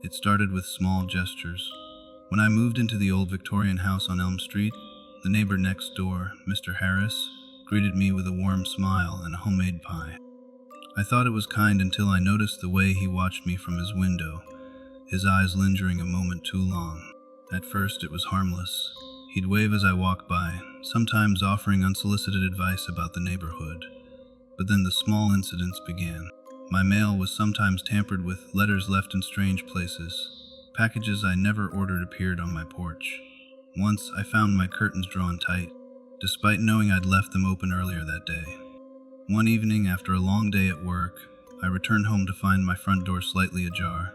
It started with small gestures. When I moved into the old Victorian house on Elm Street, the neighbor next door, Mr. Harris, greeted me with a warm smile and a homemade pie. I thought it was kind until I noticed the way he watched me from his window, his eyes lingering a moment too long. At first, it was harmless. He'd wave as I walked by, sometimes offering unsolicited advice about the neighborhood. But then the small incidents began. My mail was sometimes tampered with, letters left in strange places. Packages I never ordered appeared on my porch. Once, I found my curtains drawn tight, despite knowing I'd left them open earlier that day. One evening, after a long day at work, I returned home to find my front door slightly ajar.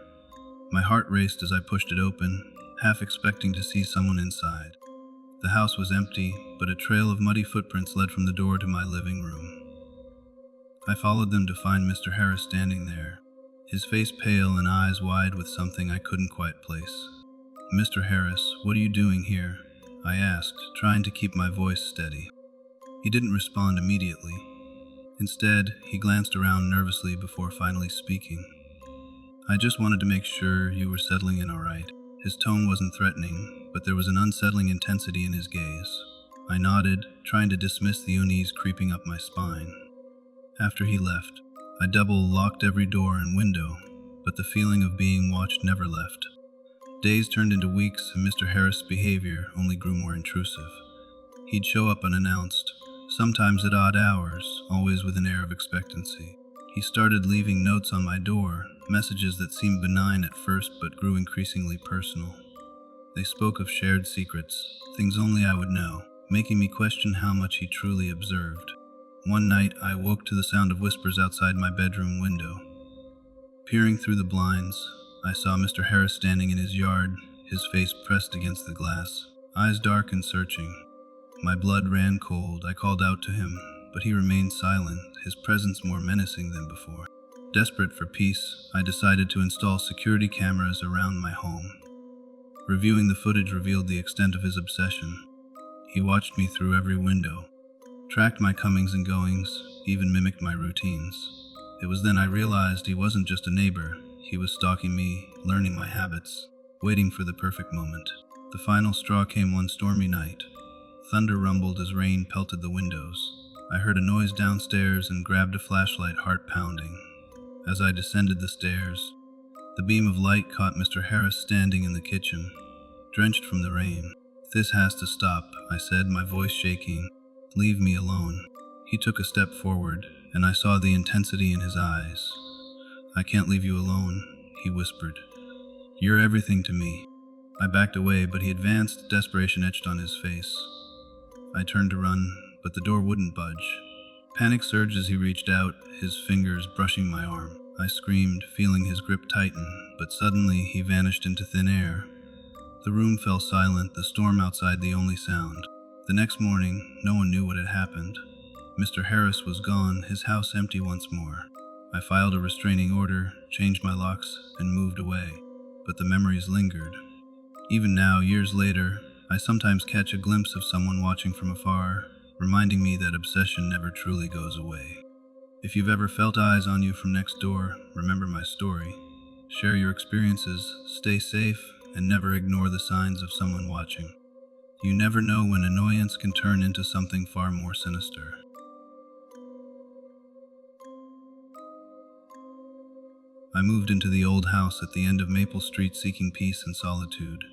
My heart raced as I pushed it open, half expecting to see someone inside. The house was empty, but a trail of muddy footprints led from the door to my living room. I followed them to find Mr. Harris standing there, his face pale and eyes wide with something I couldn't quite place. "Mr. Harris, what are you doing here?" I asked, trying to keep my voice steady. He didn't respond immediately. Instead, he glanced around nervously before finally speaking. "I just wanted to make sure you were settling in all right." His tone wasn't threatening, but there was an unsettling intensity in his gaze. I nodded, trying to dismiss the unease creeping up my spine. After he left, I double-locked every door and window, but the feeling of being watched never left. Days turned into weeks, and Mr. Harris' behavior only grew more intrusive. He'd show up unannounced, sometimes at odd hours, always with an air of expectancy. He started leaving notes on my door, messages that seemed benign at first but grew increasingly personal. They spoke of shared secrets, things only I would know, making me question how much he truly observed. One night, I awoke to the sound of whispers outside my bedroom window. Peering through the blinds, I saw Mr. Harris standing in his yard, his face pressed against the glass, eyes dark and searching. My blood ran cold. I called out to him, but he remained silent, his presence more menacing than before. Desperate for peace, I decided to install security cameras around my home. Reviewing the footage revealed the extent of his obsession. He watched me through every window, tracked my comings and goings, even mimicked my routines. It was then I realized he wasn't just a neighbor. He was stalking me, learning my habits, waiting for the perfect moment. The final straw came one stormy night. Thunder rumbled as rain pelted the windows. I heard a noise downstairs and grabbed a flashlight, heart pounding. As I descended the stairs, the beam of light caught Mr. Harris standing in the kitchen, drenched from the rain. "This has to stop," I said, my voice shaking. "Leave me alone." He took a step forward, and I saw the intensity in his eyes. "I can't leave you alone," he whispered. "You're everything to me." I backed away, but he advanced, desperation etched on his face. I turned to run, but the door wouldn't budge. Panic surged as he reached out, his fingers brushing my arm. I screamed, feeling his grip tighten, but suddenly he vanished into thin air. The room fell silent, the storm outside the only sound. The next morning, no one knew what had happened. Mr. Harris was gone, his house empty once more. I filed a restraining order, changed my locks, and moved away. But the memories lingered. Even now, years later, I sometimes catch a glimpse of someone watching from afar, reminding me that obsession never truly goes away. If you've ever felt eyes on you from next door, remember my story. Share your experiences, stay safe, and never ignore the signs of someone watching. You never know when annoyance can turn into something far more sinister. I moved into the old house at the end of Maple Street seeking peace and solitude.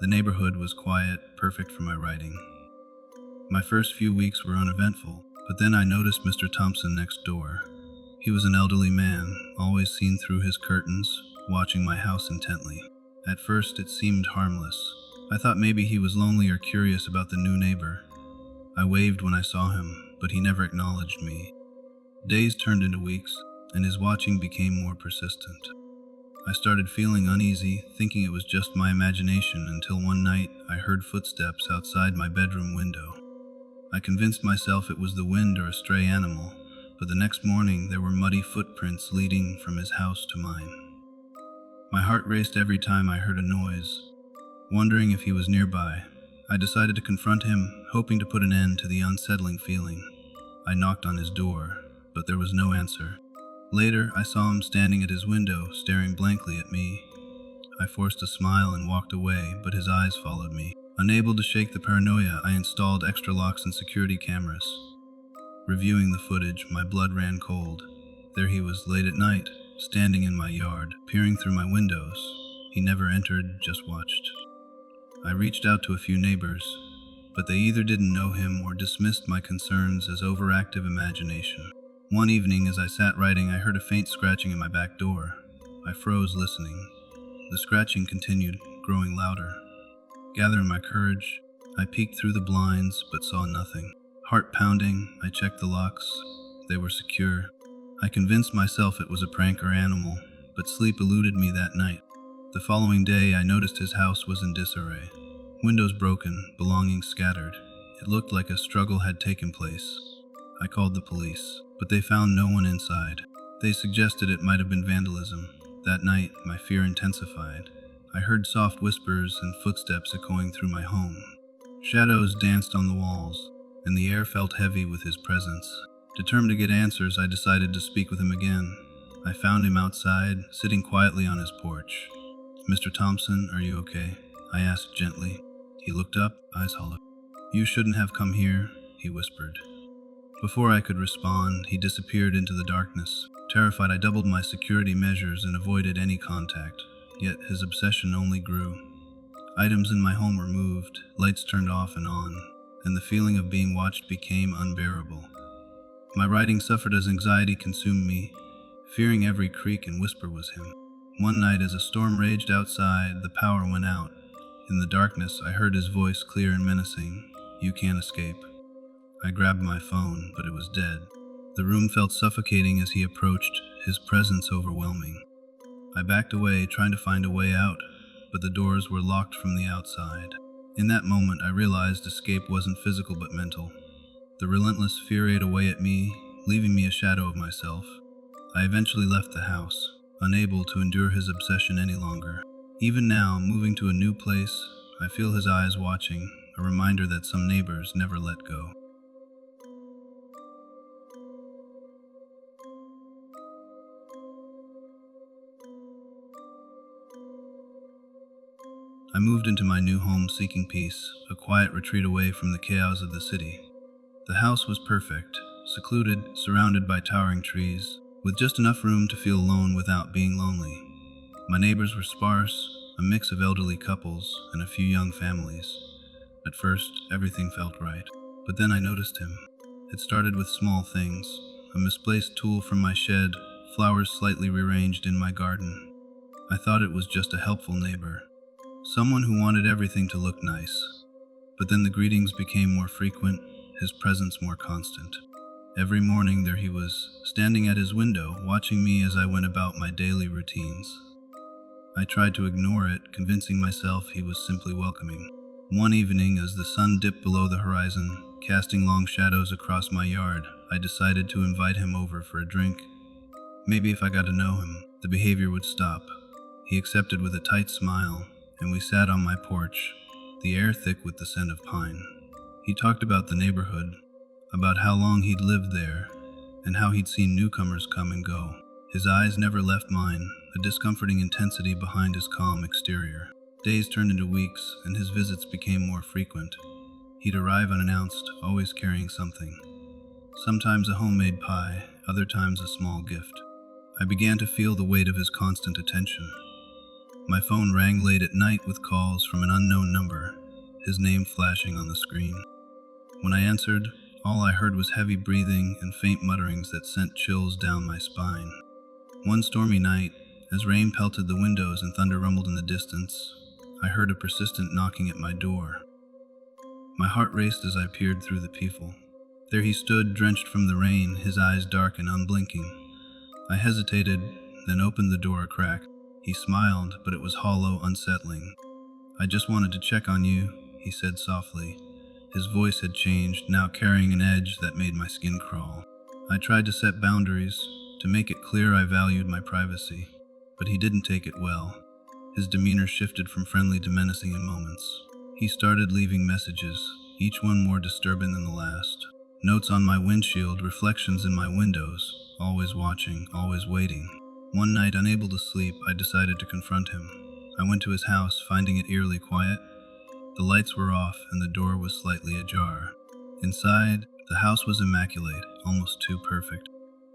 The neighborhood was quiet, perfect for my writing. My first few weeks were uneventful, but then I noticed Mr. Thompson next door. He was an elderly man, always seen through his curtains, watching my house intently. At first, it seemed harmless. I thought maybe he was lonely or curious about the new neighbor. I waved when I saw him, but he never acknowledged me. Days turned into weeks, and his watching became more persistent. I started feeling uneasy, thinking it was just my imagination, until one night I heard footsteps outside my bedroom window. I convinced myself it was the wind or a stray animal, but the next morning there were muddy footprints leading from his house to mine. My heart raced every time I heard a noise. Wondering if he was nearby, I decided to confront him, hoping to put an end to the unsettling feeling. I knocked on his door, but there was no answer. Later, I saw him standing at his window, staring blankly at me. I forced a smile and walked away, but his eyes followed me. Unable to shake the paranoia, I installed extra locks and security cameras. Reviewing the footage, my blood ran cold. There he was late at night, standing in my yard, peering through my windows. He never entered, just watched. I reached out to a few neighbors, but they either didn't know him or dismissed my concerns as overactive imagination. One evening, as I sat writing, I heard a faint scratching at my back door. I froze, listening. The scratching continued, growing louder. Gathering my courage, I peeked through the blinds, but saw nothing. Heart pounding, I checked the locks. They were secure. I convinced myself it was a prank or animal, but sleep eluded me that night. The following day, I noticed his house was in disarray. Windows broken, belongings scattered. It looked like a struggle had taken place. I called the police, but they found no one inside. They suggested it might have been vandalism. That night, my fear intensified. I heard soft whispers and footsteps echoing through my home. Shadows danced on the walls, and the air felt heavy with his presence. Determined to get answers, I decided to speak with him again. I found him outside, sitting quietly on his porch. "Mr. Thompson, are you okay?" I asked gently. He looked up, eyes hollow. "You shouldn't have come here," he whispered. Before I could respond, he disappeared into the darkness. Terrified, I doubled my security measures and avoided any contact. Yet his obsession only grew. Items in my home were moved, lights turned off and on, and the feeling of being watched became unbearable. My writing suffered as anxiety consumed me. Fearing every creak and whisper was him. One night, as a storm raged outside, the power went out. In the darkness, I heard his voice clear and menacing. "You can't escape." I grabbed my phone, but it was dead. The room felt suffocating as he approached, his presence overwhelming. I backed away, trying to find a way out, but the doors were locked from the outside. In that moment, I realized escape wasn't physical but mental. The relentless fear ate away at me, leaving me a shadow of myself. I eventually left the house, unable to endure his obsession any longer. Even now, moving to a new place, I feel his eyes watching, a reminder that some neighbors never let go. I moved into my new home seeking peace, a quiet retreat away from the chaos of the city. The house was perfect, secluded, surrounded by towering trees, with just enough room to feel alone without being lonely. My neighbors were sparse, a mix of elderly couples and a few young families. At first, everything felt right, but then I noticed him. It started with small things, a misplaced tool from my shed, flowers slightly rearranged in my garden. I thought it was just a helpful neighbor, someone who wanted everything to look nice. But then the greetings became more frequent, his presence more constant. Every morning there he was, standing at his window, watching me as I went about my daily routines. I tried to ignore it, convincing myself he was simply welcoming. One evening, as the sun dipped below the horizon, casting long shadows across my yard, I decided to invite him over for a drink. Maybe if I got to know him, the behavior would stop. He accepted with a tight smile, and we sat on my porch, the air thick with the scent of pine. He talked about the neighborhood, about how long he'd lived there, and how he'd seen newcomers come and go. His eyes never left mine, a discomforting intensity behind his calm exterior. Days turned into weeks, and his visits became more frequent. He'd arrive unannounced, always carrying something. Sometimes a homemade pie, other times a small gift. I began to feel the weight of his constant attention. My phone rang late at night with calls from an unknown number, his name flashing on the screen. When I answered, all I heard was heavy breathing and faint mutterings that sent chills down my spine. One stormy night, as rain pelted the windows and thunder rumbled in the distance, I heard a persistent knocking at my door. My heart raced as I peered through the peephole. There he stood, drenched from the rain, his eyes dark and unblinking. I hesitated, then opened the door a crack. He smiled, but it was hollow, unsettling. "I just wanted to check on you," he said softly. His voice had changed, now carrying an edge that made my skin crawl. I tried to set boundaries, to make it clear I valued my privacy, but he didn't take it well. His demeanor shifted from friendly to menacing in moments. He started leaving messages, each one more disturbing than the last. Notes on my windshield, reflections in my windows, always watching, always waiting. One night, unable to sleep, I decided to confront him. I went to his house, finding it eerily quiet. The lights were off and the door was slightly ajar. Inside, the house was immaculate, almost too perfect.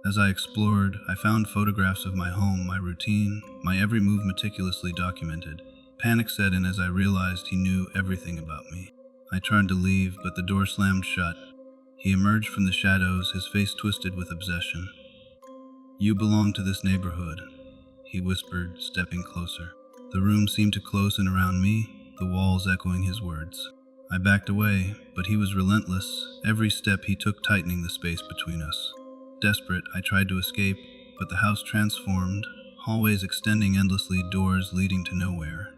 As I explored, I found photographs of my home, my routine, my every move meticulously documented. Panic set in as I realized he knew everything about me. I tried to leave, but the door slammed shut. He emerged from the shadows, his face twisted with obsession. "You belong to this neighborhood," he whispered, stepping closer. The room seemed to close in around me, the walls echoing his words. I backed away, but he was relentless, every step he took tightening the space between us. Desperate, I tried to escape, but the house transformed, hallways extending endlessly, doors leading to nowhere.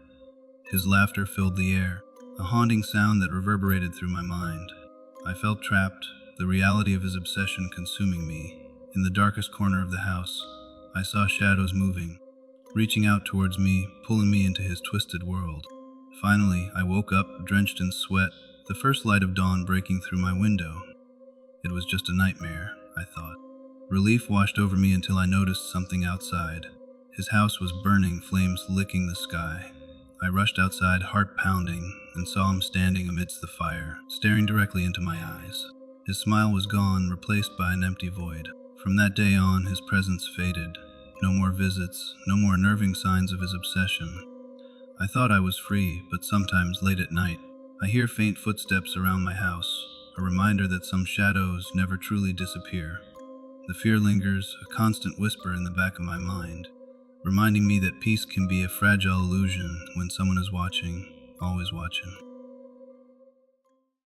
His laughter filled the air, a haunting sound that reverberated through my mind. I felt trapped, the reality of his obsession consuming me. In the darkest corner of the house, I saw shadows moving, reaching out towards me, pulling me into his twisted world. Finally, I woke up, drenched in sweat, the first light of dawn breaking through my window. It was just a nightmare, I thought. Relief washed over me until I noticed something outside. His house was burning, flames licking the sky. I rushed outside, heart pounding, and saw him standing amidst the fire, staring directly into my eyes. His smile was gone, replaced by an empty void. From that day on, his presence faded. No more visits, no more unnerving signs of his obsession. I thought I was free, but sometimes late at night, I hear faint footsteps around my house, a reminder that some shadows never truly disappear. The fear lingers, a constant whisper in the back of my mind, reminding me that peace can be a fragile illusion when someone is watching, always watching.